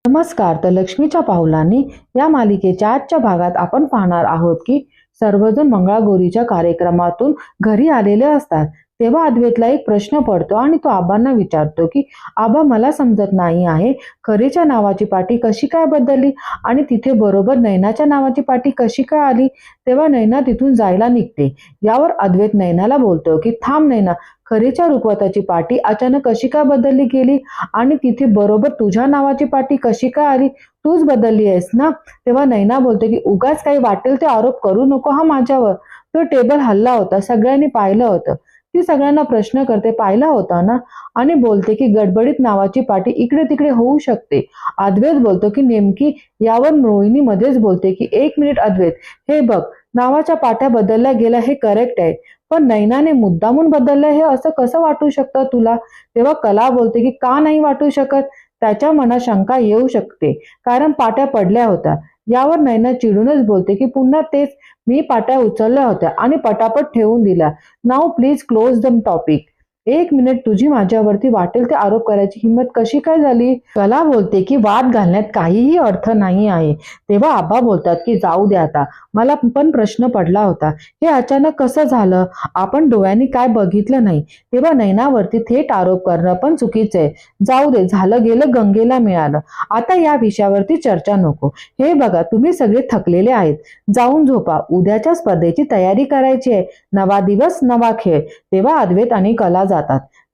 नमस्कार. तर लक्ष्मीच्या पावलांनी या मालिकेच्या आजच्या भागात आपण पाहणार आहोत की सर्वजण मंगळागौरीच्या कार्यक्रमातून घरी आलेले असतात. तेव्हा अद्वैतला एक प्रश्न पडतो आणि तो आबांना विचारतो की आबा, मला समजत नाही आहे, खरीच्या नावाची पाटी कशी काय बदलली आणि तिथे बरोबर नैनाच्या नावाची पाटी कशी काय आली. तेव्हा नैना तिथून जायला निघते. यावर अद्वैत नैनाला बोलतो की थांब नैना, खरीच्या रुखवताची पाटी अचानक कशी काय बदलली गेली आणि तिथे बरोबर तुझ्या नावाची पाटी कशी काय आली. तूच बदलली आहेस ना. तेव्हा नैना बोलते की उगाच काही वाटेल ते आरोप करू नको हा माझ्यावर. तो टेबल हल्ला होता, सगळ्यांनी पाहिलं होतं. ती सगळ्यांना प्रश्न करते, पाहिला होता ना, आणि बोलते की गडबडीत नावाची पाटी इकडे तिकडे होऊ शकते. अद्वैत बोलतो की नेमकी. यावर रोहिणी मध्येच बोलते की एक मिनिट अद्वैत, हे बघ, नावाच्या पाट्या बदलल्या गेल्या हे करेक्ट आहे, पण नैनाने मुद्दामून बदललं हे असं कसं वाटू शकतं तुला. तेव्हा कला बोलते की का नाही वाटू शकत, त्याच्या मनात शंका येऊ शकते, कारण पाट्या पडल्या होत्या. यावर नैना चिडूनच बोलते की पुन्हा तेच, मी पाट्या उचलल्या होत्या आणि पटापट ठेवून दिल्या. Now please close the topic. एक मिनिट, तुझी माझ्यावरती वाटेल ते आरोप करायची हिंमत कशी काय झाली. कला बोलते की वाद घालण्यात काहीही अर्थ नाही आहे. तेव्हा आबा बोलतात की जाऊ दे आता, मला पण प्रश्न पडला होता, हे अचानक कसं झालं, आपण डोळ्यांनी काय बघितलं नाही. तेव्हा नैनावरती थेट आरोप करणं पण चुकीचं आहे. जाऊ दे, झालं गेलं गंगेला मिळालं, आता या विषयावरती चर्चा नको. हे बघा, तुम्ही सगळे थकलेले आहेत, जाऊन झोपा, उद्याच्या स्पर्धेची तयारी करायची आहे. नवा दिवस नवा खेळ. तेव्हा अद्वैत आणि कला जातात.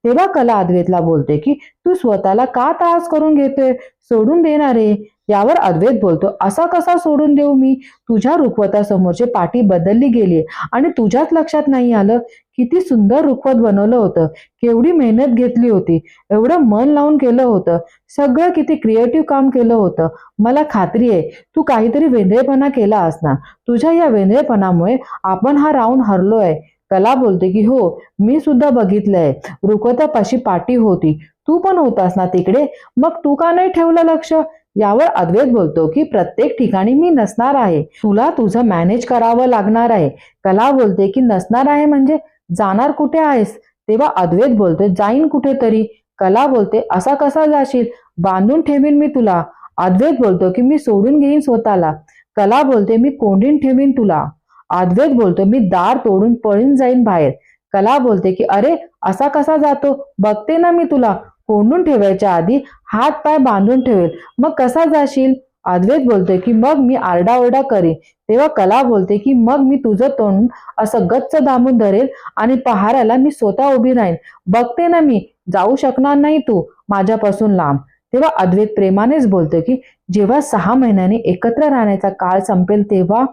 तेव्हा कला अद्वैतला बोलते की तू स्वतःला का त्रास करून घेतोय, सोडून देणार आहे. यावर अद्वैत बोलतो, असा कसा सोडून देऊ मी, तुझ्या रुखवतासमोरची पाटी बदलली गेली आणि तुझ्याच लक्षात नाही आलं. किती सुंदर रुखवत बनवलं होतं, केवढी मेहनत घेतली होती, एवढं मन लावून केलं होतं, सगळं किती क्रिएटिव्ह काम केलं होतं. मला खात्री आहे तू काहीतरी वेंधळेपणा केला असणार. तुझ्या या वेंधळेपणामुळे आपण हा राऊंड हरलोय. कला बोलते की हो, मी सुद्धा बघितलंय, रुखवतापाशी पाटी होती, तू पण होतास ना तिकडे, मग तू का नाही ठेवलं लक्ष. यावर अद्वैत बोलतो की प्रत्येक ठिकाणी मी नसणार आहे, तुला तुझं मॅनेज करावं लागणार आहे. कला बोलते की नसणार आहे म्हणजे जाणार कुठे आहेस. तेव्हा अद्वैत बोलतो, जाईन कुठेतरी. कला बोलते, असा कसा जाशील, बांधून ठेवीन मी तुला. अद्वैत बोलतो की मी सोडून घेईन स्वतःला. कला बोलते, मी कोंडीन ठेवीन तुला. अद्वैत बोलतो, मी दार तोडून पळून जाईन बाहेर. कला बोलते की अरे, असा कसा जातो, बघते ना मी तुला, कोंडून ठेवायच्या आधी हात पाय बांधून ठेवेल, मग कसा जाशील. अद्वैत बोलते की मग मी आरडाओरडा करेन. तेव्हा कला बोलते की मग मी तुझं तोंड असं गच्च दाबून धरेल आणि पहाराला मी स्वतः उभी राहीन, बघते ना मी, जाऊ शकणार नाही तू माझ्यापासून लांब. तेव्हा अद्वैत प्रेमानेच बोलते की जेव्हा 6 महिन्यांनी एकत्र राहण्याचा काळ संपेल तेव्हा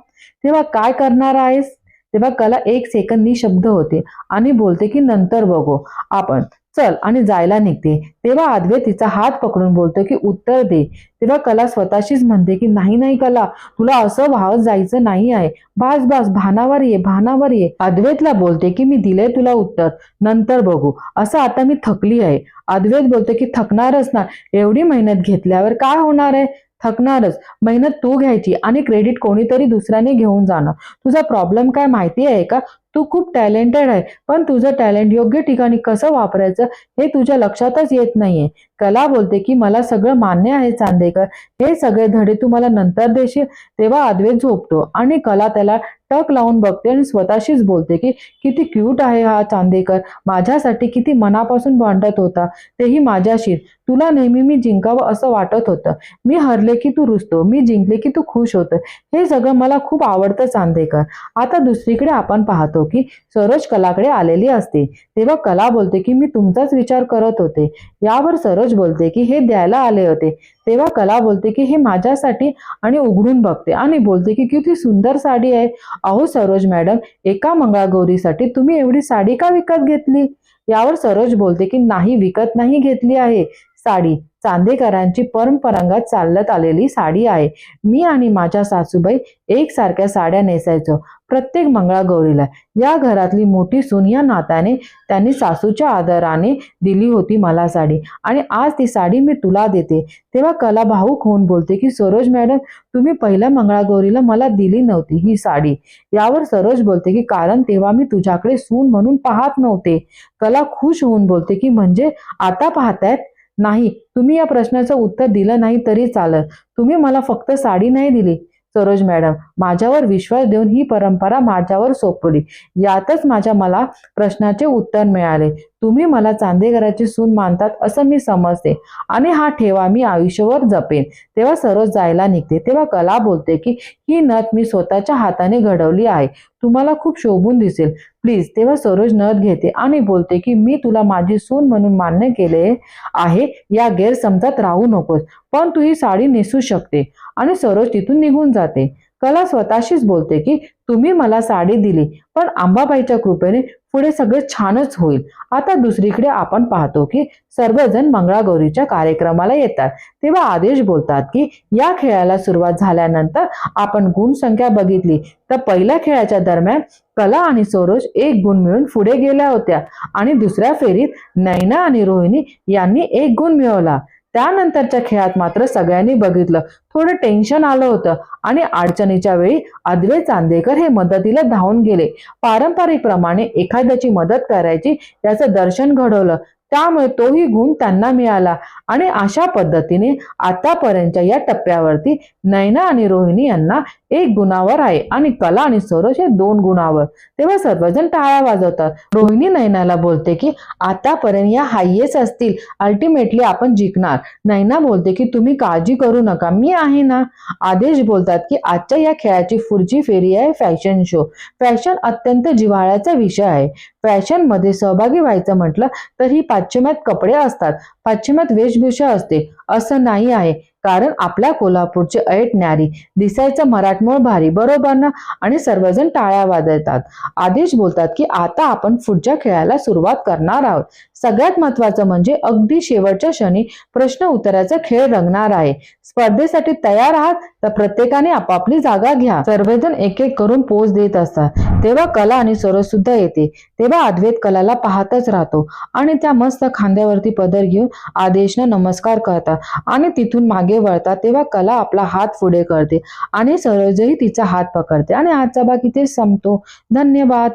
तेव्हा काय करणार आहेस. तेव्हा कला एक सेकंद निशब्द होते आणि बोलते की नंतर बघू आपण, चल, आणि जायला निघते. तेव्हा अद्वैत तिचा हात पकडून बोलतो की उत्तर दे. तेव्हा कला स्वतःशीच म्हणते की नाही नाही कला, तुला असं वाहत जायचं नाही आहे, बास बास, भानावर ये, भानावर ये. अद्वैतला बोलते की मी दिले तुला उत्तर, नंतर बघू, असं आता मी थकली आहे. अद्वैत बोलते की थकणारच ना, एवढी मेहनत घेतल्यावर काय होणार आहे, थकणारच. मेहनत तू घ्यायची आणि क्रेडिट कोणीतरी दुसऱ्याने घेऊन जाणं. तुझा प्रॉब्लेम काय माहिती आहे का, तू खूप टॅलेंटेड आहे, पण तुझं टॅलेंट योग्य ठिकाणी कसं वापरायचं हे तुझ्या लक्षातच येत नाहीये. कला बोलते की मला सगळं मान्य आहे चांदेकर, हे सगळे धडे तू मला नंतर देशील. तेव्हा अद्वैत झोपतो आणि कला त्याला टक लावून बघते आणि स्वतःशीच बोलते की किती क्यूट आहे हा चांदेकर, माझ्यासाठी किती मनापासून भांडत होता, तेही माझ्याशी. तुला नेहमी मी जिंकावं असं वाटत होतं, मी हरले की तू रुसतो, मी जिंकले की तू खुश होतं, हे सगळं मला खूप आवडतं चांदेकर. आता दुसरीकडे आपण पाहतो की सरोज कलाकडे आलेली असते. तेव्हा कला बोलते की मी तुमचाच विचार करत होते. यावर सरोज बोलते की हे द्यायला आले होते. तेव्हा कला बोलते की हे माझ्यासाठी, आणि उघडून बघते आणि बोलते की किती सुंदर साडी आहे. अहो सरोज मॅडम, एका मंगळागौरीसाठी तुम्ही एवढी साडी का विकत घेतली. यावर सरोज बोलते की नाही, विकत नाही घेतली आहे साडी, चांदेकरांची परंपरागत चालत आलेली साडी आहे. मी आणि माझ्या सासूबाई एकसारख्या साड्या नेसायचो प्रत्येक मंगळागौरीला. या घरातली मोठी सून या नात्याने त्यांनी सासूच्या आदराने दिली होती मला साडी, आणि आज ती साडी मी तुला देते. तेव्हा कला भाऊक होऊन बोलते की सरोज मॅडम, तुम्ही पहिल्या मंगळागौरीला मला दिली नव्हती ही साडी. यावर सरोज बोलते की कारण तेव्हा मी तुझ्याकडे सून म्हणून पाहत नव्हते. कला खुश होऊन बोलते की म्हणजे आता पाहतायत. नाही, तुम्ही या प्रश्नाचं उत्तर दिलं नाही तरी चालत. तुम्ही मला फक्त साडी नाही दिली. सरोज मॅडम, माझ्यावर विश्वास देऊन ही परंपरा माझ्यावर सोपवली. यातच मला प्रश्नाचे उत्तर मिळाले. तुम्ही मला चांदेकराची सून मानतात असं मी समजते आणि हा ठेवा मी आयुष्यभर जपेन. तेव्हा सरोज जायला निघते तेव्हा कला बोलते की ही नथ मी स्वतःच्या हाताने घडवली आहे. तुम्हाला खूप शोभून दिसेल. प्लीज. तेव्हा सरोज नथ घेते आणि बोलते की मी तुला माझी सून म्हणून मान्य केले आहे. या गैरसमजात राहू नकोस. पण तू ही साडी नेसू शकते. आणि सरोज तिथून निघून जाते. कला स्वतःशीच बोलते की तुम्ही मला साडी दिली, पण अंबाबाईच्या कृपेने पुढे सगळे छानच होईल. आता दुसरीकडे आपण पाहतो की सर्वजण मंगळागौरीच्या कार्यक्रमाला येतात. तेव्हा आदेश बोलतात की या खेळाला सुरुवात झाल्यानंतर आपण गुणसंख्या बघितली तर पहिल्या खेळाच्या दरम्यान कला आणि सरोज 1 गुण मिळून पुढे गेल्या होत्या आणि दुसऱ्या फेरीत नैना आणि रोहिणी यांनी 1 गुण मिळवला. त्यानंतरच्या खेळात मात्र सगळ्यांनी बघितलं थोडं टेन्शन आलं होतं आणि अडचणीच्या वेळी अद्वैत चांदेकर हे मदतीला धावून गेले. पारंपरिक प्रमाणे एखाद्याची मदत करायची याचं दर्शन घडवलं, त्यामुळे तोही गुण त्यांना मिळाला आणि अशा पद्धतीने आतापर्यंतच्या या टप्प्यावरती नैना आणि रोहिणी यांना 1 गुणावर आहे आणि कला आणि सरोज हे 2 गुणावर. तेव्हा सर्वजण टाळ्या वाजवतात. रोहिणी नैनाला बोलते की आतापर्यंत या हायेस्ट असतील, अल्टिमेटली आपण जिंकणार. नैना बोलते की तुम्ही काळजी करू नका, मी आहे ना. आदेश बोलतात की आजच्या या खेळाची पुढची फेरी आहे फॅशन शो. फॅशन अत्यंत जिव्हाळ्याचा विषय आहे. फॅशन मध्ये सहभागी व्हायचं म्हटलं तर ही पाश्चिमात्य कपडे असतात, पाश्चिमात्य वेशभूषा असते असं नाही आहे. कारण आपल्या कोल्हापूरचे ऐट न्यारी, दिसायचं मराठमोळ भारी, बरोबर ना. आणि सर्वजण टाळ्या वाजवतात. आदेश बोलतात की आता आपण पुढच्या खेळाला सुरुवात करणार आहोत. सगळ्यात महत्वाचं म्हणजे अगदी शेवटच्या क्षणी प्रश्न उत्तराचा खेळ रंगणार आहे. स्पर्धेसाठी तयार आहात तर प्रत्येकाने आपापली जागा घ्या. सर्वजण एक एक करून पोज देत असतात. तेव्हा कला आणि सरोज सुद्धा येते. तेव्हा अद्वैत कलाला पाहतच राहतो आणि त्या मस्त खांद्यावरती पदर घेऊन आदेशनं नमस्कार करतात आणि तिथून मागे वळतात. तेव्हा कला आपला हात पुढे करते आणि सरोजही तिचा हात पकडते आणि आजचा भाग इथे संपतो. धन्यवाद.